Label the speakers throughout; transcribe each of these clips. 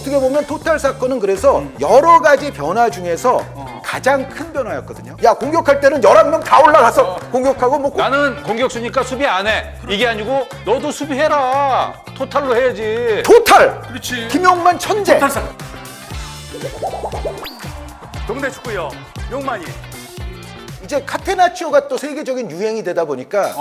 Speaker 1: 어떻게 보면 토탈 사건은 그래서 여러 가지 변화 중에서 가장 큰 변화였거든요. 야, 공격할 때는 11명 다 올라가서 공격하고 뭐
Speaker 2: 나는 공격수니까 수비 안 해. 이게 아니고 너도 수비해라. 토탈로 해야지.
Speaker 1: 토탈!
Speaker 3: 그렇지.
Speaker 1: 김용만 천재!
Speaker 3: 탈사. 동네 축구요. 용만이.
Speaker 1: 이제 카테나치오가 또 세계적인 유행이 되다 보니까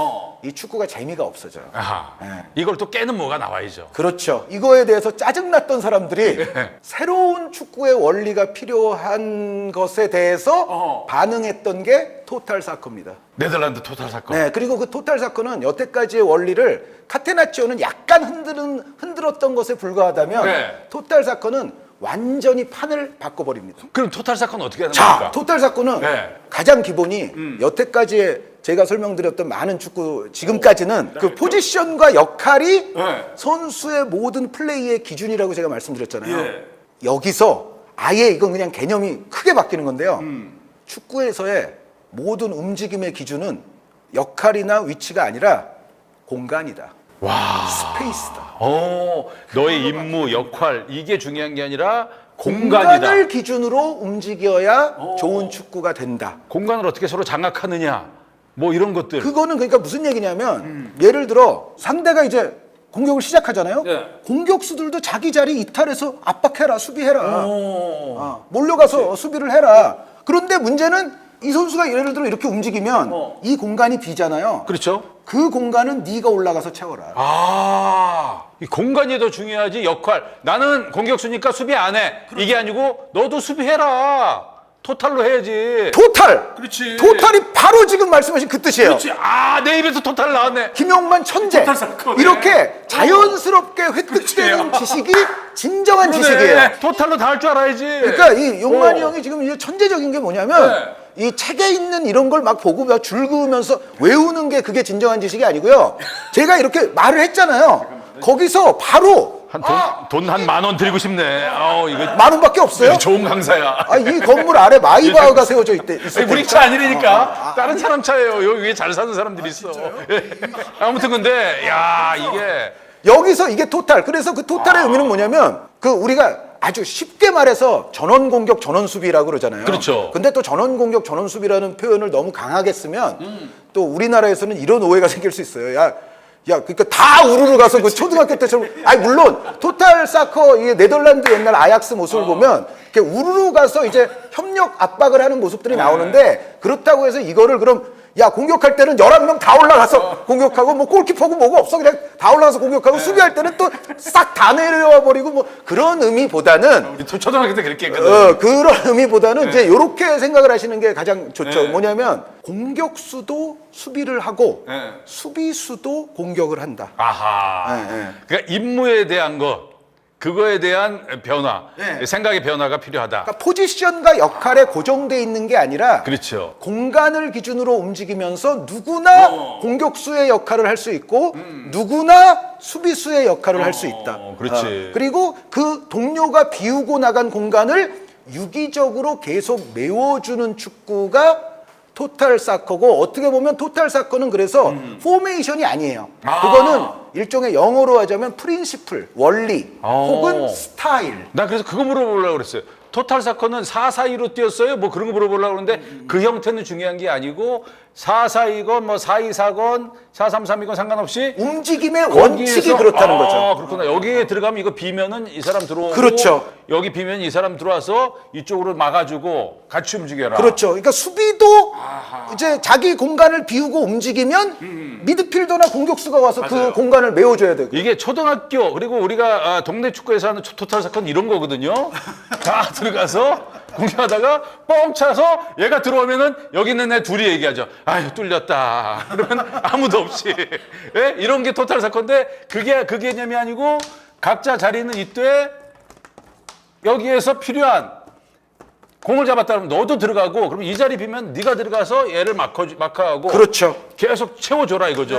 Speaker 1: 이 축구가 재미가 없어져요.
Speaker 2: 아하.
Speaker 1: 네.
Speaker 2: 이걸 또 깨는 뭐가 나와야죠.
Speaker 1: 그렇죠. 이거에 대해서 짜증났던 사람들이 새로운 축구의 원리가 필요한 것에 대해서 반응했던 게 토탈 사커입니다.
Speaker 2: 네덜란드 토탈 사건.
Speaker 1: 네, 그리고 그 토탈 사커는 여태까지의 원리를 카테나치오는 약간 흔들었던 것에 불과하다면
Speaker 2: 네.
Speaker 1: 토탈 사커는 완전히 판을 바꿔버립니다.
Speaker 2: 그럼 토탈 사건 어떻게 하는
Speaker 1: 자,
Speaker 2: 겁니까?
Speaker 1: 토탈 사건은
Speaker 2: 네.
Speaker 1: 가장 기본이 여태까지의 제가 설명드렸던 많은 축구 지금까지는 그 포지션과 역할이
Speaker 3: 네.
Speaker 1: 선수의 모든 플레이의 기준이라고 제가 말씀드렸잖아요.
Speaker 3: 예.
Speaker 1: 여기서 아예 이건 그냥 개념이 크게 바뀌는 건데요. 축구에서의 모든 움직임의 기준은 역할이나 위치가 아니라 공간이다.
Speaker 2: 와.
Speaker 1: 스페이스다.
Speaker 2: 너의 임무, 역할 이게 중요한 게 아니라 공간이다.
Speaker 1: 공간을 기준으로 움직여야 좋은 축구가 된다.
Speaker 2: 공간을 어떻게 서로 장악하느냐. 뭐 이런 것들.
Speaker 1: 그거는 그러니까 무슨 얘기냐면 예를 들어 상대가 이제 공격을 시작하잖아요.
Speaker 3: 네.
Speaker 1: 공격수들도 자기 자리 이탈해서 압박해라, 수비해라. 몰려가서 수비를 해라. 그런데 문제는 이 선수가 예를 들어 이렇게 움직이면 이 공간이 비잖아요.
Speaker 2: 그렇죠?
Speaker 1: 그 공간은 네가 올라가서 채워라.
Speaker 2: 이 공간이 더 중요하지 역할. 나는 공격수니까 수비 안 해. 이게 아니고 너도 수비해라. 토탈로 해야지.
Speaker 1: 토탈!
Speaker 3: 그렇지.
Speaker 1: 토탈이 바로 지금 말씀하신 그 뜻이에요.
Speaker 3: 그렇지.
Speaker 2: 내 입에서 토탈 나왔네.
Speaker 1: 김용만 천재.
Speaker 3: 토탈 사건.
Speaker 1: 이렇게 자연스럽게 획득되는 지식이 진정한 지식이에요.
Speaker 2: 토탈로 다 할 줄 알아야지.
Speaker 1: 그러니까 이 용만이 형이 지금 이제 천재적인 게 뭐냐면 이 책에 있는 이런 걸 막 보고 막 줄 그으면서 외우는 게 그게 진정한 지식이 아니고요. 제가 이렇게 말을 했잖아요. 거기서 바로
Speaker 2: 돈 한 10,000원 드리고 싶네. 이거
Speaker 1: 10,000원밖에 없어요.
Speaker 2: 좋은 강사야.
Speaker 1: 이 건물 아래 마이바흐가 세워져 있을 때.
Speaker 2: 우리 차 아니라니까. 다른 사람 차예요. 여기 위에 잘 사는 사람들이 있어. 예. 아무튼 근데 이게
Speaker 1: 여기서 이게 토탈. 그래서 그 토탈의 의미는 뭐냐면 그 우리가 아주 쉽게 말해서 전원 공격, 전원 수비라고 그러잖아요.
Speaker 2: 그렇죠.
Speaker 1: 근데 또 전원 공격, 전원 수비라는 표현을 너무 강하게 쓰면 또 우리나라에서는 이런 오해가 생길 수 있어요. 그러니까 다 우르르 가서 그 초등학교 때처럼. 물론 토탈 사커 이 네덜란드 옛날 아약스 모습을 보면 이렇게 우르르 가서 이제 협력 압박을 하는 모습들이 나오는데 그렇다고 해서 이거를 그럼 공격할 때는 11명 다 올라가서 공격하고 뭐 골키퍼고 뭐고 없어 그냥 다 올라가서 공격하고 수비할 때는 또 싹 다 내려와 버리고 뭐 그런 의미보다는
Speaker 2: 우리 초등학교 때 그렇게 했거든.
Speaker 1: 그런 의미보다는 이제 이렇게 생각을 하시는 게 가장 좋죠. 뭐냐면 공격수도 수비를 하고 수비수도 공격을 한다.
Speaker 2: 그러니까 임무에 대한 것, 그거에 대한 변화, 생각의 변화가 필요하다.
Speaker 1: 그러니까 포지션과 역할에 고정돼 있는 게 아니라
Speaker 2: 그렇죠.
Speaker 1: 공간을 기준으로 움직이면서 누구나 공격수의 역할을 할 수 있고 누구나 수비수의 역할을 할 수 있다.
Speaker 2: 그렇지.
Speaker 1: 그리고 그 동료가 비우고 나간 공간을 유기적으로 계속 메워주는 축구가 토탈 사커고 어떻게 보면 토탈 사커는 그래서 포메이션이 아니에요. 그거는 일종의 영어로 하자면 프린시플, 원리 혹은 스타일.
Speaker 2: 나 그래서 그거 물어보려고 그랬어요. 토탈 사커는 4-4-2로 뛰었어요? 뭐 그런 거 물어보려고 그러는데 그 형태는 중요한 게 아니고 4-4-2건 뭐 4-2-4건 4-3-3이건 상관없이
Speaker 1: 움직임의 원칙이
Speaker 2: 거기에서-
Speaker 1: 그렇다는 거죠.
Speaker 2: 그렇구나. 여기에 들어가면 이거 비면은 이 사람 들어오고
Speaker 1: 그렇죠.
Speaker 2: 여기 비면 이 사람 들어와서 이쪽으로 막아주고 같이 움직여라.
Speaker 1: 그렇죠. 그러니까 수비도 이제 자기 공간을 비우고 움직이면 미드필더나 공격수가 와서 그 공간을 메워줘야 되고.
Speaker 2: 이게 초등학교 그리고 우리가 동네 축구에서 하는 토탈 사건 이런 거거든요. 다 들어가서 공격하다가 뻥 차서 얘가 들어오면은 여기 있는 애 둘이 얘기하죠. 아유 뚫렸다. 그러면 아무도 없이 이런 게 토탈 사건인데 그 개념이 아니고 각자 자리는 이때 여기에서 필요한 공을 잡았다 그러면 너도 들어가고 그럼 이 자리 비면 네가 들어가서 얘를 마크하고
Speaker 1: 그렇죠.
Speaker 2: 계속 채워줘라 이거죠.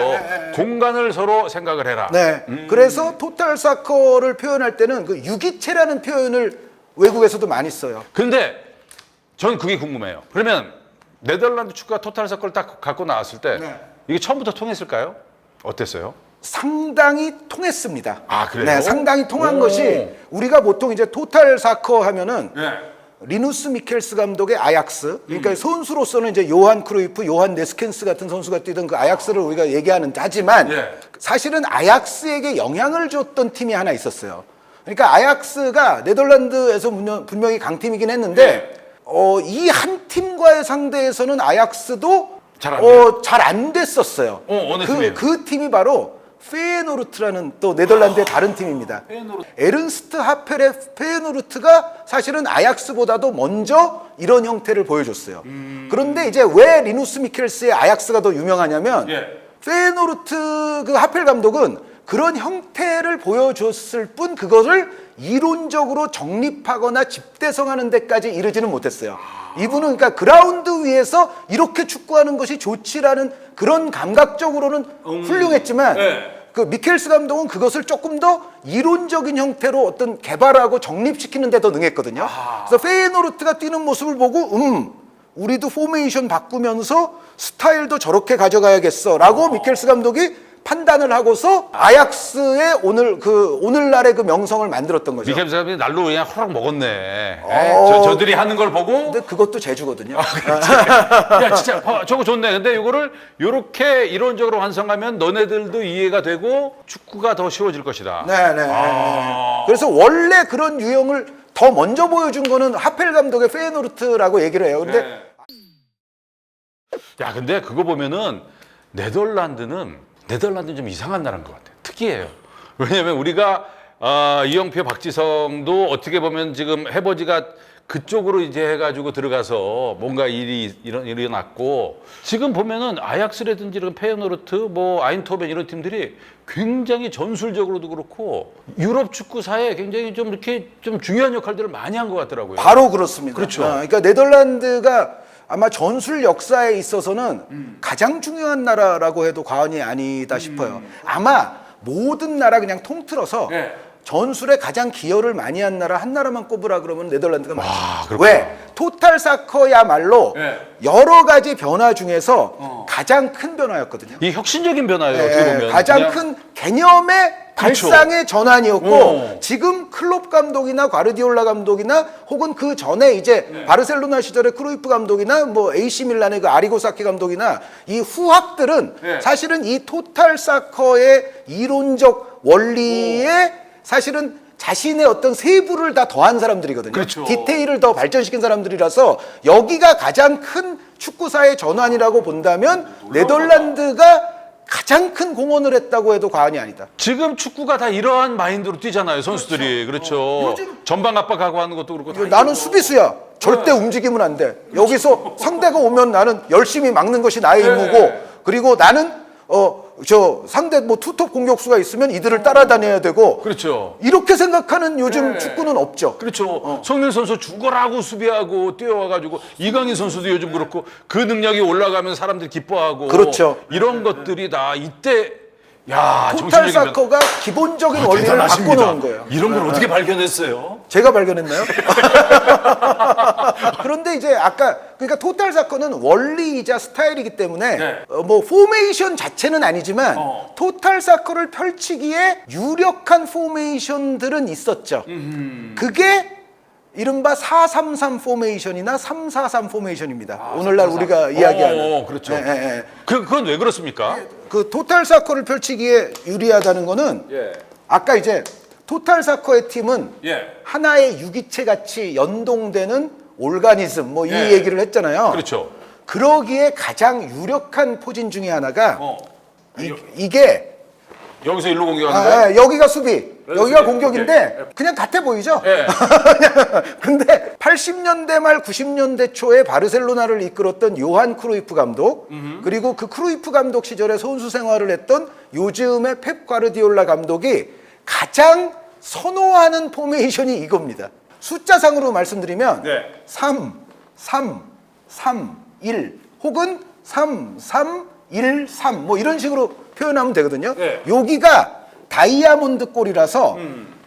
Speaker 2: 공간을 서로 생각을 해라.
Speaker 1: 네. 그래서 토탈 사커를 표현할 때는 그 유기체라는 표현을 외국에서도 많이 써요.
Speaker 2: 근데 전 그게 궁금해요. 그러면 네덜란드 축구가 토탈 사건을 딱 갖고 나왔을 때 이게 처음부터 통했을까요? 어땠어요?
Speaker 1: 상당히 통했습니다.
Speaker 2: 아, 그래요?
Speaker 1: 네, 상당히 통한
Speaker 2: 오.
Speaker 1: 것이 우리가 보통 이제 토탈 사커 하면은
Speaker 2: 네.
Speaker 1: 리누스 미켈스 감독의 아약스, 그러니까 선수로서는 이제 요한 크루이프, 요한 네스켄스 같은 선수가 뛰던 그 아약스를 우리가 얘기하는 하지만
Speaker 2: 예.
Speaker 1: 사실은 아약스에게 영향을 줬던 팀이 하나 있었어요. 그러니까 아약스가 네덜란드에서 분명히 강팀이긴 했는데 이 한 팀과의 상대에서는 아약스도
Speaker 2: 잘안 돼요?
Speaker 1: 잘 안 됐었어요.
Speaker 2: 어느 팀이에요?
Speaker 1: 그 팀이 바로 페예노르트라는 또 네덜란드의 다른 팀입니다.
Speaker 2: 페예노르트.
Speaker 1: 에른스트 하펠의 페예노르트가 사실은 아약스보다도 먼저 이런 형태를 보여줬어요. 그런데 이제 왜 리누스 미켈스의 아약스가 더 유명하냐면
Speaker 2: 예.
Speaker 1: 페예노르트 그 하펠 감독은 그런 형태를 보여줬을 뿐 그것을 이론적으로 정립하거나 집대성하는 데까지 이르지는 못했어요. 이분은 그러니까 그라운드 위에서 이렇게 축구하는 것이 좋지라는 그런 감각적으로는 훌륭했지만 그 미켈스 감독은 그것을 조금 더 이론적인 형태로 어떤 개발하고 정립시키는 데 더 능했거든요. 그래서 페예노르트가 뛰는 모습을 보고 우리도 포메이션 바꾸면서 스타일도 저렇게 가져가야겠어라고 미켈스 감독이 판단을 하고서 아약스의 오늘날의 그 명성을 만들었던 거죠.
Speaker 2: 미켈 사람이 날로 그냥 호락 먹었네.
Speaker 1: 어.
Speaker 2: 저들이 하는 걸 보고
Speaker 1: 근데 그것도 재주거든요.
Speaker 2: 야 진짜 저거 좋네. 근데 이거를 이렇게 이론적으로 완성하면 너네들도 이해가 되고 축구가 더 쉬워질 것이다.
Speaker 1: 네네. 그래서 원래 그런 유형을 더 먼저 보여준 거는 하펠 감독의 페예노르트라고 얘기를 해요. 근데
Speaker 2: 야 근데 그거 보면은 네덜란드는 좀 이상한 나라인 것 같아. 특이해요. 왜냐면 우리가 이영표, 박지성도 어떻게 보면 지금 해버지가 그쪽으로 이제 해가지고 들어가서 뭔가 일이 일어났고 지금 보면은 아약스라든지 이런 페예노르트, 뭐 아인토벤 이런 팀들이 굉장히 전술적으로도 그렇고 유럽 축구사에 굉장히 좀 이렇게 좀 중요한 역할들을 많이 한 것 같더라고요.
Speaker 1: 바로 그렇습니다.
Speaker 2: 그렇죠.
Speaker 1: 그러니까 네덜란드가 아마 전술 역사에 있어서는 가장 중요한 나라라고 해도 과언이 아니다 싶어요. 아마 모든 나라 그냥 통틀어서
Speaker 2: 네.
Speaker 1: 전술에 가장 기여를 많이 한 나라 한 나라만 꼽으라 그러면 네덜란드가 맞죠.
Speaker 2: 그렇구나.
Speaker 1: 왜? 토탈 사커야말로
Speaker 2: 네.
Speaker 1: 여러 가지 변화 중에서 가장 큰 변화였거든요.
Speaker 2: 이 혁신적인 변화예요. 어떻게 보면
Speaker 1: 가장
Speaker 2: 그냥
Speaker 1: 큰 개념의
Speaker 2: 그렇죠.
Speaker 1: 발상의 전환이었고
Speaker 2: 어.
Speaker 1: 지금 클롭 감독이나 과르디올라 감독이나 혹은 그 전에 이제 바르셀로나 시절의 크루이프 감독이나 뭐 AC 밀란의 그 아리고 사키 감독이나 이 후학들은 사실은 이 토탈 사커의 이론적 원리에 사실은 자신의 어떤 세부를 다 더한 사람들이거든요.
Speaker 2: 그렇죠.
Speaker 1: 디테일을 더 발전시킨 사람들이라서 여기가 가장 큰 축구사의 전환이라고 본다면 네덜란드가 가장 큰 공헌을 했다고 해도 과언이 아니다.
Speaker 2: 지금 축구가 다 이러한 마인드로 뛰잖아요, 선수들이. 그렇죠. 전방 압박하고 하는 것도 그렇고. 다
Speaker 1: 나는 수비수야. 절대 움직이면 안 돼. 여기서 상대가 오면 나는 열심히 막는 것이 나의 임무고, 그리고 나는 상대 뭐 투톱 공격수가 있으면 이들을 따라다녀야 되고.
Speaker 2: 그렇죠.
Speaker 1: 이렇게 생각하는 요즘 축구는 없죠.
Speaker 2: 그렇죠. 송민 선수 죽어라고 수비하고 뛰어와가지고 이강인 선수도 요즘 그렇고 그 능력이 올라가면 사람들이 기뻐하고.
Speaker 1: 그렇죠.
Speaker 2: 이런 것들이 다 이때 야
Speaker 1: 토탈
Speaker 2: 정신적인
Speaker 1: 사커가 기본적인 원리를 바꿔놓은 거예요.
Speaker 2: 이런 걸 어떻게 발견했어요?
Speaker 1: 제가 발견했나요? 그런데 이제 아까 그러니까 토탈 사커는 원리이자 스타일이기 때문에 뭐 포메이션 자체는 아니지만 토탈 사커를 펼치기에 유력한 포메이션들은 있었죠. 그게 이른바 433 포메이션이나 343 포메이션입니다. 오늘날 우리가 이야기하는.
Speaker 2: 그렇죠.
Speaker 1: 예.
Speaker 2: 그건 왜 그렇습니까?
Speaker 1: 그 토탈 사커를 펼치기에 유리하다는 거는 아까 이제 토탈 사커의 팀은 하나의 유기체 같이 연동되는 올가니즘 뭐 이 얘기를 했잖아요.
Speaker 2: 그렇죠.
Speaker 1: 그러기에 가장 유력한 포진 중에 하나가 이게
Speaker 2: 여기서 일로 공격하는 거야?
Speaker 1: 여기가 수비, 여기가 공격인데 그냥 같아 보이죠? 근데 80년대 말 90년대 초에 바르셀로나를 이끌었던 요한 크루이프 감독 그리고 그 크루이프 감독 시절에 선수 생활을 했던 요즘의 펩 과르디올라 감독이 가장 선호하는 포메이션이 이겁니다. 숫자상으로 말씀드리면 3, 3, 3, 1 혹은 3, 3, 1, 3 뭐 이런 식으로 표현하면 되거든요. 여기가 다이아몬드 골이라서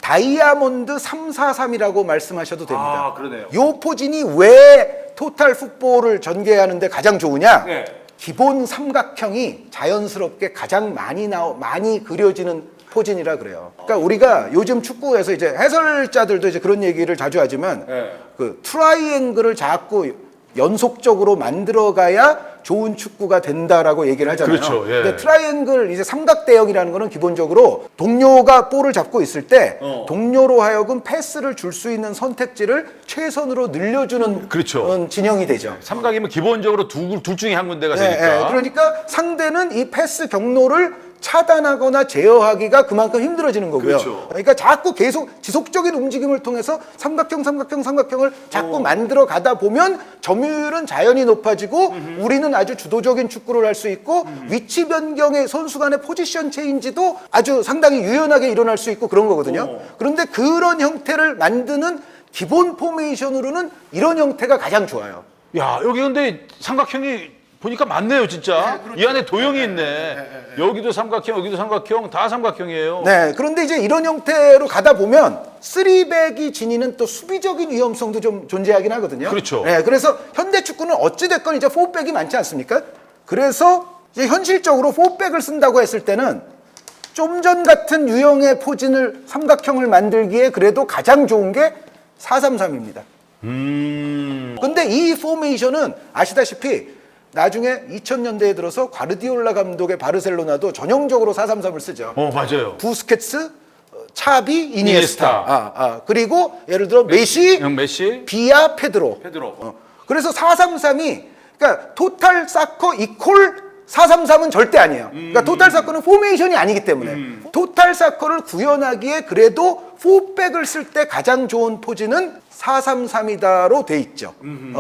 Speaker 1: 다이아몬드 343이라고 말씀하셔도 됩니다.
Speaker 2: 그러네요.
Speaker 1: 요 포진이 왜 토탈 풋볼을 전개하는데 가장 좋으냐? 기본 삼각형이 자연스럽게 가장 많이 그려지는 포진이라 그래요. 그러니까 우리가 요즘 축구에서 이제 해설자들도 이제 그런 얘기를 자주 하지만 그 트라이앵글을 자꾸 연속적으로 만들어가야 좋은 축구가 된다라고 얘기를 하잖아요.
Speaker 2: 그렇죠. 예.
Speaker 1: 근데 트라이앵글 이제 삼각대형이라는 거는 기본적으로 동료가 볼을 잡고 있을 때 동료로 하여금 패스를 줄 수 있는 선택지를 최선으로 늘려주는
Speaker 2: 그렇죠.
Speaker 1: 진영이 되죠.
Speaker 2: 삼각이면 기본적으로 둘 중에 한 군데가
Speaker 1: 네,
Speaker 2: 되니까.
Speaker 1: 네. 그러니까 상대는 이 패스 경로를 차단하거나 제어하기가 그만큼 힘들어지는 거고요.
Speaker 2: 그렇죠.
Speaker 1: 그러니까 자꾸 계속 지속적인 움직임을 통해서 삼각형을 자꾸 만들어 가다 보면 점유율은 자연히 높아지고 우리는 아주 주도적인 축구를 할 수 있고 위치 변경의 선수 간의 포지션 체인지도 아주 상당히 유연하게 일어날 수 있고 그런 거거든요. 그런데 그런 형태를 만드는 기본 포메이션으로는 이런 형태가 가장 좋아요.
Speaker 2: 야, 여기 근데 삼각형이 보니까 많네요, 진짜. 이 안에 도형이 있네. 여기도 삼각형, 여기도 삼각형, 다 삼각형이에요.
Speaker 1: 네, 그런데 이제 이런 형태로 가다 보면 3백이 지니는 또 수비적인 위험성도 좀 존재하긴 하거든요.
Speaker 2: 그렇죠.
Speaker 1: 네, 그래서 현대 축구는 어찌됐건 이제 4백이 많지 않습니까? 그래서 이제 현실적으로 4백을 쓴다고 했을 때는 좀 전 같은 유형의 포진을 삼각형을 만들기에 그래도 가장 좋은 게 4-3-3입니다. 근데 이 포메이션은 아시다시피 나중에 2000년대에 들어서 과르디올라 감독의 바르셀로나도 전형적으로 4-3-3을 쓰죠.
Speaker 2: 맞아요.
Speaker 1: 부스케츠, 차비,
Speaker 2: 이니에스타.
Speaker 1: 이니에스타. 그리고 예를 들어 메시,
Speaker 2: 메시,
Speaker 1: 비아, 페드로. 그래서 4-3-3이 그러니까 토탈 사커 이퀄 4-3-3은 절대 아니에요. 그러니까 토탈 사커는 포메이션이 아니기 때문에 토탈 사커를 구현하기에 그래도 4백을 쓸 때 가장 좋은 포즈는 4-3-3이다로 돼 있죠.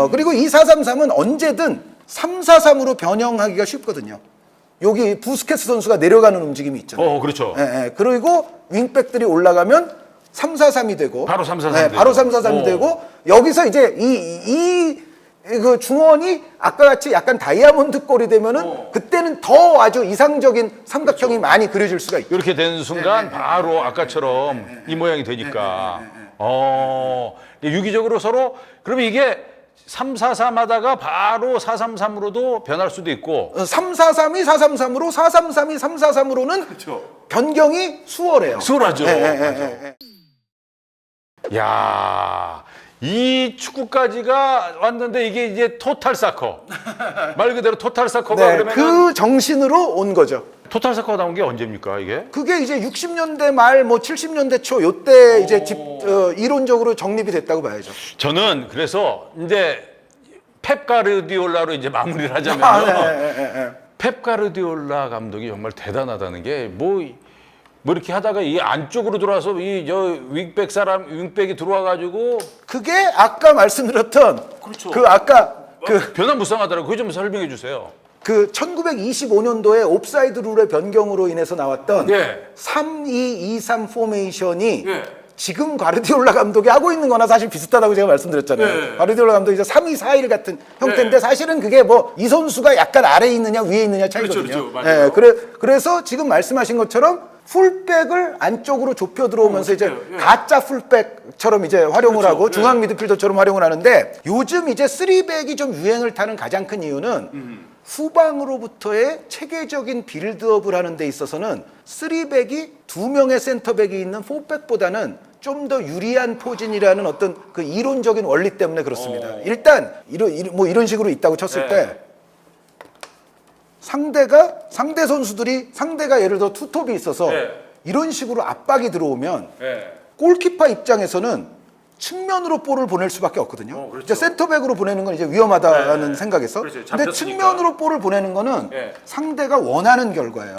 Speaker 1: 그리고 이 4-3-3은 언제든 3-4-3으로 변형하기가 쉽거든요. 여기 부스케츠 선수가 내려가는 움직임이 있잖아요.
Speaker 2: 그렇죠.
Speaker 1: 예, 예. 그리고 윙백들이 올라가면 3-4-3이 되고
Speaker 2: 바로 3-4-3
Speaker 1: 네, 바로 3-4-3이 되고 여기서 이제 그 중원이 아까 같이 약간 다이아몬드 골이 되면은 그때는 더 아주 이상적인 삼각형이 많이 그려질 수가 있죠.
Speaker 2: 이렇게 되는 순간 바로 아까처럼 이 모양이 되니까. 유기적으로 서로 그러면 이게 3-4-3 하다가 바로 4-3-3으로도 변할 수도 있고
Speaker 1: 3-4-3이 4-3-3으로 4-3-3이 3-4-3으로는 변경이 수월해요.
Speaker 2: 수월하죠.
Speaker 1: 예.
Speaker 2: 야, 이 축구까지가 왔는데 이게 이제 토탈 사커. 말 그대로 토탈 사커가
Speaker 1: 네,
Speaker 2: 그러면
Speaker 1: 그 정신으로 온 거죠.
Speaker 2: 토탈 사커가 나온 게 언제입니까, 이게?
Speaker 1: 그게 이제 60년대 말, 뭐 70년대 초 요때 이제 이론적으로 정립이 됐다고 봐야죠.
Speaker 2: 저는 그래서 이제 펩 가르디올라로 이제 마무리를 하자면 펩 가르디올라 감독이 정말 대단하다는 게 뭐 이렇게 하다가 이 안쪽으로 들어와서 윙백이 들어와 가지고
Speaker 1: 그게 아까 말씀드렸던
Speaker 2: 그렇죠.
Speaker 1: 그 아까
Speaker 2: 변화무쌍하더라고요. 그거 좀 설명해 주세요.
Speaker 1: 그 1925년도에 옵사이드 룰의 변경으로 인해서 나왔던 3-2-2-3 포메이션이 지금 과르디올라 감독이 하고 있는 거나 사실 비슷하다고 제가 말씀드렸잖아요. 과르디올라 감독이 이제 3-2-4-1 같은 형태인데 사실은 그게 뭐 이 선수가 약간 아래에 있느냐 위에 있느냐 차이거든요.
Speaker 2: 맞아요.
Speaker 1: 그래서 지금 말씀하신 것처럼 풀백을 안쪽으로 좁혀 들어오면서 이제 가짜 풀백처럼 이제 활용을 하고 중앙 미드필더처럼 활용을 하는데 요즘 이제 3백이 좀 유행을 타는 가장 큰 이유는 후방으로부터의 체계적인 빌드업을 하는 데 있어서는 3백이 2명의 센터백이 있는 4백보다는 좀 더 유리한 포진이라는 어떤 그 이론적인 원리 때문에 그렇습니다. 일단 이런 식으로 있다고 쳤을 때 상대 선수들이 상대가 예를 들어 투톱이 있어서 이런 식으로 압박이 들어오면 골키퍼 입장에서는 측면으로 볼을 보낼 수밖에 없거든요. 이제 센터백으로 보내는 건 이제 위험하다는 생각에서. 근데 측면으로 볼을 보내는 거는 상대가 원하는 결과예요.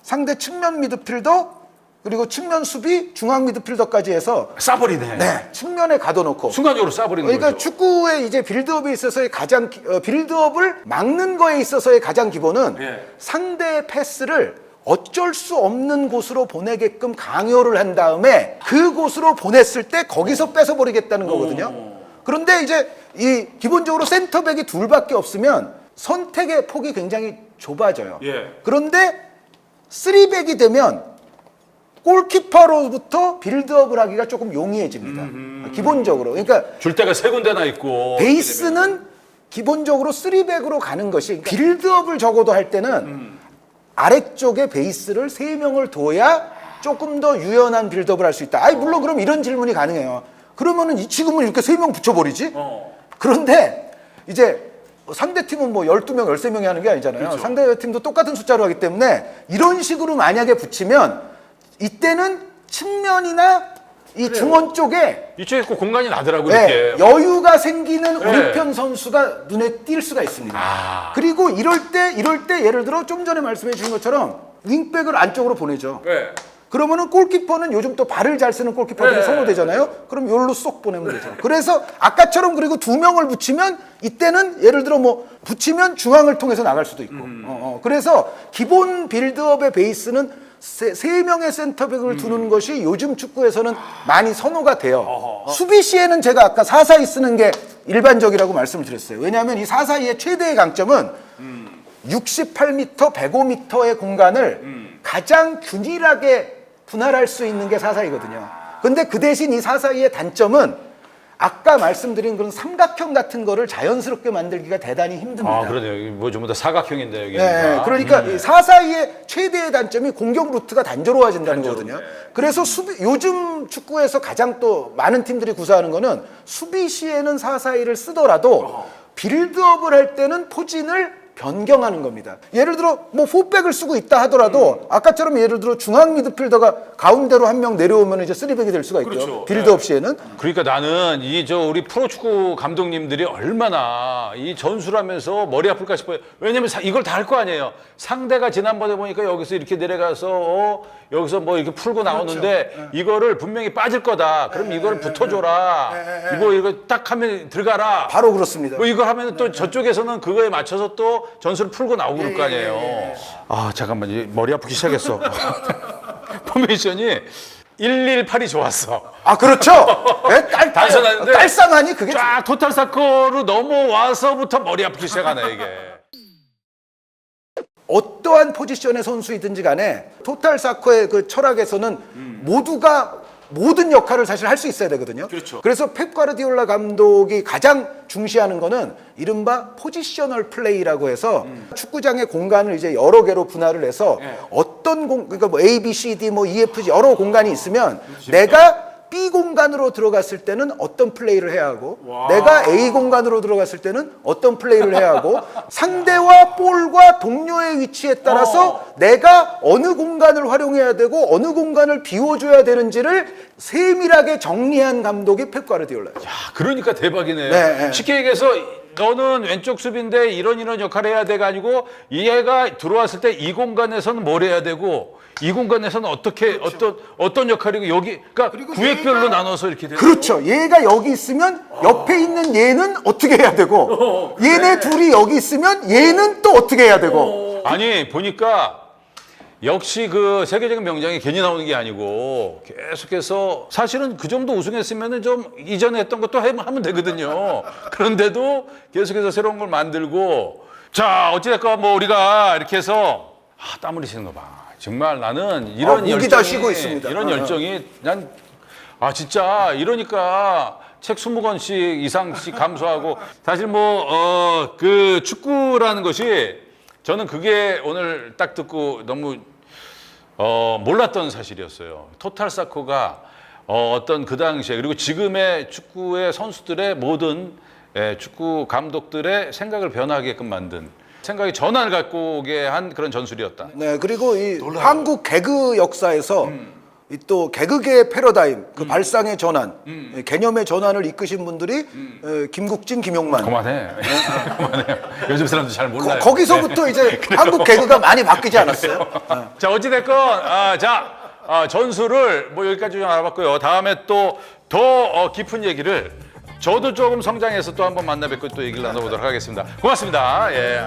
Speaker 1: 상대 측면 미드필더 그리고 측면 수비, 중앙 미드필더까지 해서
Speaker 2: 싸버리네.
Speaker 1: 측면에 가둬놓고
Speaker 2: 순간적으로 싸버리는
Speaker 1: 그러니까
Speaker 2: 거죠.
Speaker 1: 축구의 이제 빌드업에 있어서의 가장 빌드업을 막는 거에 있어서의 가장 기본은 상대의 패스를 어쩔 수 없는 곳으로 보내게끔 강요를 한 다음에 그 곳으로 보냈을 때 거기서 뺏어버리겠다는 거거든요. 그런데 이제 이 기본적으로 센터백이 둘밖에 없으면 선택의 폭이 굉장히 좁아져요. 그런데 3백이 되면 골키퍼로부터 빌드업을 하기가 조금 용이해집니다. 기본적으로. 그러니까
Speaker 2: 줄 데가 세 군데나 있고
Speaker 1: 베이스는 기본적으로 3백으로 가는 것이 그러니까 빌드업을 적어도 할 때는 아래쪽에 베이스를 3명을 둬야 조금 더 유연한 빌드업을 할 수 있다. 아니 물론 그럼 이런 질문이 가능해요. 그러면은 지금은 이렇게 3명 붙여버리지? 그런데 이제 상대팀은 뭐 12명, 13명이 하는 게 아니잖아요. 상대팀도 똑같은 숫자로 하기 때문에 이런 식으로 만약에 붙이면 이때는 측면이나 이 중원 쪽에
Speaker 2: 이쪽에 꼭 공간이 나더라고
Speaker 1: 네,
Speaker 2: 이렇게.
Speaker 1: 여유가 생기는
Speaker 2: 네.
Speaker 1: 우리 편 선수가 눈에 띌 수가 있습니다. 그리고 이럴 때 예를 들어 좀 전에 말씀해 주신 것처럼 윙백을 안쪽으로 보내죠.
Speaker 2: 네.
Speaker 1: 그러면은 골키퍼는 요즘 또 발을 잘 쓰는 골키퍼들이
Speaker 2: 네.
Speaker 1: 선호되잖아요. 그럼 요로 쏙 보내면 되죠. 그래서 아까처럼 그리고 2명을 붙이면 이때는 예를 들어 뭐 붙이면 중앙을 통해서 나갈 수도 있고. 그래서 기본 빌드업의 베이스는 세 명의 센터백을 두는 것이 요즘 축구에서는 많이 선호가 돼요. 수비 시에는 제가 아까 4-4-2 쓰는 게 일반적이라고 말씀을 드렸어요. 왜냐하면 이 4-4-2의 최대의 강점은 68m, 105m의 공간을 가장 균일하게 분할할 수 있는 게 4-4-2거든요. 근데 그 대신 이 4-4-2의 단점은 아까 말씀드린 그런 삼각형 같은 거를 자연스럽게 만들기가 대단히 힘듭니다.
Speaker 2: 아 그러네요. 이게 뭐 전부 다 사각형인데 여기.
Speaker 1: 네, 그러니까 이 4-4-2의 최대의 단점이 공격 루트가 단조로워진다는 거거든요. 그래서 요즘 축구에서 가장 또 많은 팀들이 구사하는 거는 수비 시에는 4-4-2를 쓰더라도 빌드업을 할 때는 포진을 변경하는 겁니다. 예를 들어 뭐 4백을 쓰고 있다 하더라도 아까처럼 예를 들어 중앙 미드필더가 가운데로 한 명 내려오면 이제 3백이 될 수가 있죠.
Speaker 2: 그렇죠.
Speaker 1: 빌드업 시에는.
Speaker 2: 그러니까 나는 우리 프로축구 감독님들이 얼마나 이 전술하면서 머리 아플까 싶어요. 왜냐면 이걸 다 할 거 아니에요. 상대가 지난번에 보니까 여기서 이렇게 내려가서 여기서 뭐 이렇게 풀고 나오는데 이거를 분명히 빠질 거다. 그럼 이걸 붙어줘라. 이거 딱 하면 들어가라.
Speaker 1: 바로 그렇습니다.
Speaker 2: 뭐 이거 하면 또 저쪽에서는 그거에 맞춰서 또 전술을 풀고 나오고 그럴 거 아니에요. 아 잠깐만 이제 머리 아프기 시작했어. 포메이션이 118이 좋았어.
Speaker 1: 아 그렇죠. 네,
Speaker 2: 단순한데
Speaker 1: 깔쌈하니 그게
Speaker 2: 쫙 토탈 사커로 넘어와서부터 머리 아프기 시작하네 이게.
Speaker 1: 어떠한 포지션의 선수이든지 간에 토탈 사커의 그 철학에서는 모두가 모든 역할을 사실 할 수 있어야 되거든요.
Speaker 2: 그렇죠.
Speaker 1: 그래서 펩 과르디올라 감독이 가장 중시하는 거는 이른바 포지셔널 플레이라고 해서 축구장의 공간을 이제 여러 개로 분할을 해서 어떤 그러니까 뭐 A, B, C, D, 뭐 E, F, G 여러 공간이 있으면 내가 B 공간으로 들어갔을 때는 어떤 플레이를 해야 하고 내가 A 공간으로 들어갔을 때는 어떤 플레이를 해야 하고 상대와 볼과 동료의 위치에 따라서 내가 어느 공간을 활용해야 되고 어느 공간을 비워줘야 되는지를 세밀하게 정리한 감독이 펩 과르디올라예요.
Speaker 2: 그러니까 대박이네.
Speaker 1: 네.
Speaker 2: 쉽게 얘기해서 너는 왼쪽 수비인데 이런 역할을 해야 돼가지고 얘가 들어왔을 때 이 공간에서는 뭘 해야 되고 이 공간에서는 어떻게 어떤 역할이고 여기 그러니까 구획별로 나눠서 이렇게 되는
Speaker 1: 그렇죠. 얘가 여기 있으면 옆에 있는 얘는 어떻게 해야 되고 얘네 둘이 여기 있으면 얘는 또 어떻게 해야 되고
Speaker 2: 아니 보니까 역시 그 세계적인 명장이 괜히 나오는 게 아니고 계속해서 사실은 그 정도 우승했으면은 좀 이전에 했던 것도 하면 되거든요. 그런데도 계속해서 새로운 걸 만들고 자 어찌됐건 뭐 우리가 이렇게 해서 땀 흘리시는 거 봐. 정말 나는 이런
Speaker 1: 목이 다 쉬고 있습니다.
Speaker 2: 이런 열정이 난 진짜 이러니까 책 20권씩 이상씩 감수하고 사실 뭐 그 축구라는 것이 저는 그게 오늘 딱 듣고 너무 몰랐던 사실이었어요. 토탈 사커가 어떤 그 당시에 그리고 지금의 축구의 선수들의 모든 축구 감독들의 생각을 변화하게끔 만든 생각의 전환을 갖고 오게 한 그런 전술이었다.
Speaker 1: 네, 그리고 이 한국 개그 역사에서 이 또 개그계의 패러다임, 그 발상의 전환, 개념의 전환을 이끄신 분들이 김국진, 김용만.
Speaker 2: 그만해. 그만해. 요즘 사람들 잘 몰라요.
Speaker 1: 거기서부터 이제 한국 개그가 많이 바뀌지 않았어요?
Speaker 2: 자 어찌됐건 전술을 뭐 여기까지 좀 알아봤고요. 다음에 또 더 깊은 얘기를 저도 조금 성장해서 또 한번 만나 뵙고 또 얘기를 나눠보도록 하겠습니다. 고맙습니다. 예.